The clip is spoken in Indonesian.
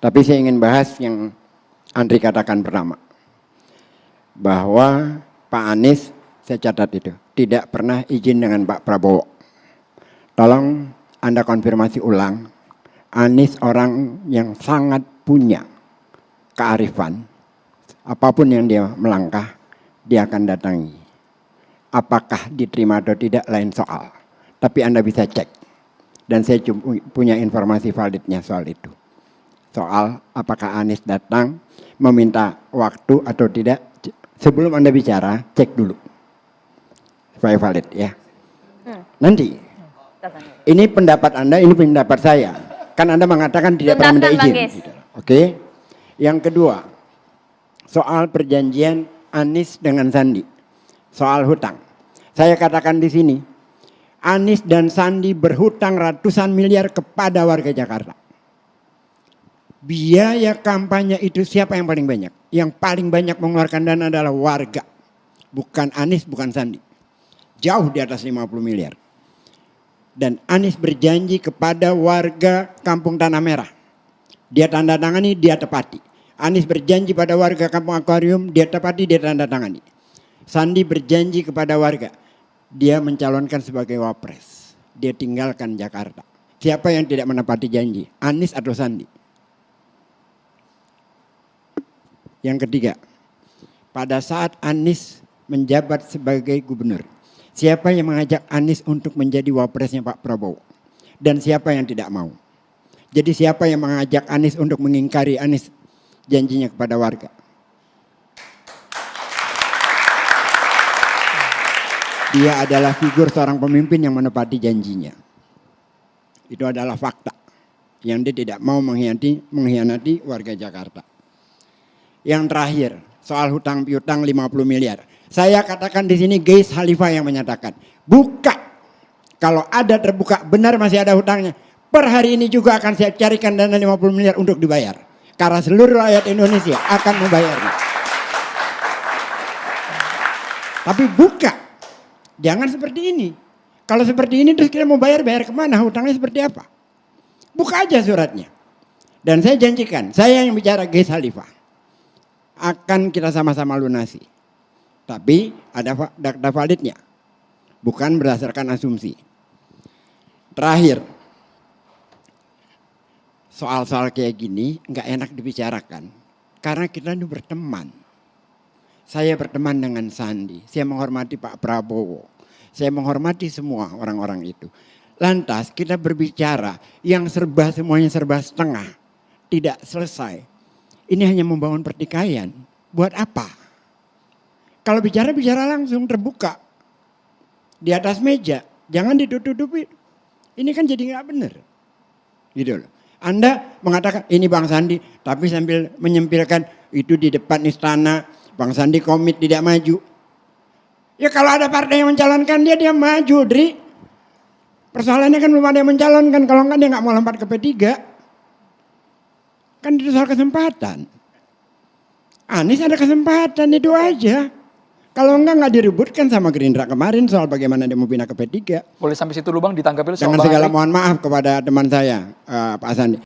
Tapi saya ingin bahas yang Andri katakan pertama. Bahwa Pak Anies, saya catat itu, tidak pernah izin dengan Pak Prabowo. Tolong Anda konfirmasi ulang. Anies orang yang sangat punya kearifan. Apapun yang dia melangkah, dia akan datangi. Apakah diterima atau tidak lain soal. Tapi Anda bisa cek. Dan saya punya informasi validnya soal itu. Soal apakah Anies datang meminta waktu atau tidak. Sebelum Anda bicara, cek dulu. Supaya valid ya. Nanti. Ini pendapat Anda, ini pendapat saya. Kan Anda mengatakan tidak pernah minta izin. Oke. Yang kedua, soal perjanjian Anies dengan Sandi. Soal hutang. Saya katakan di sini, Anies dan Sandi berhutang ratusan miliar kepada warga Jakarta. Biaya kampanye itu siapa yang paling banyak? Yang paling banyak mengeluarkan dana adalah warga. Bukan Anies, bukan Sandi. Jauh di atas 50 miliar. Dan Anies berjanji kepada warga Kampung Tanah Merah. Dia tanda tangani, dia tepati. Anies berjanji pada warga Kampung Akuarium, dia tepati, dia tanda tangani. Sandi berjanji kepada warga. Dia mencalonkan sebagai wapres. Dia tinggalkan Jakarta. Siapa yang tidak menepati janji? Anies atau Sandi? Yang ketiga, pada saat Anies menjabat sebagai gubernur, siapa yang mengajak Anies untuk menjadi wapresnya Pak Prabowo? Dan siapa yang tidak mau? Jadi siapa yang mengajak Anies untuk mengingkari Anies janjinya kepada warga? Dia adalah figur seorang pemimpin yang menepati janjinya. Itu adalah fakta. Yang dia tidak mau mengkhianati warga Jakarta. Yang terakhir, soal hutang piutang 50 miliar. Saya katakan di sini Geis Khalifah yang menyatakan, buka. Kalau ada terbuka benar masih ada hutangnya. Per hari ini juga akan saya carikan dana 50 miliar untuk dibayar. Karena seluruh rakyat Indonesia akan membayarnya. Tapi buka. Jangan seperti ini. Kalau seperti ini terus kita mau bayar kemana? Hutangnya seperti apa? Buka aja suratnya. Dan saya janjikan, saya yang bicara Geis Khalifah. Akan kita sama-sama lunasi. Tapi ada data validnya. Bukan berdasarkan asumsi. Terakhir. Soal-soal kayak gini nggak enak dibicarakan. Karena kita ini berteman. Saya berteman dengan Sandi. Saya menghormati Pak Prabowo. Saya menghormati semua orang-orang itu. Lantas kita berbicara yang semuanya serba setengah. Tidak selesai. Ini hanya membangun pertikaian. Buat apa? Kalau bicara langsung terbuka. Di atas meja. Jangan ditutup-tutupi. Ini kan jadi nggak benar. Gitu loh. Anda mengatakan ini Bang Sandi. Tapi sambil menyempilkan itu di depan istana. Bang Sandi komit tidak maju. Ya kalau ada partai yang mencalonkan dia maju, Dri. Persoalannya kan belum ada yang mencalonkan. Kalau enggak dia nggak mau lompat ke P3. Kan itu soal kesempatan. Anies ada kesempatan itu aja. Kalau enggak diributkan sama Gerindra kemarin soal bagaimana dia mau pindah ke P3. Boleh sampai situ dulu Bang ditanggapi soal Dengan segala mohon maaf kepada teman saya Pak Sandi.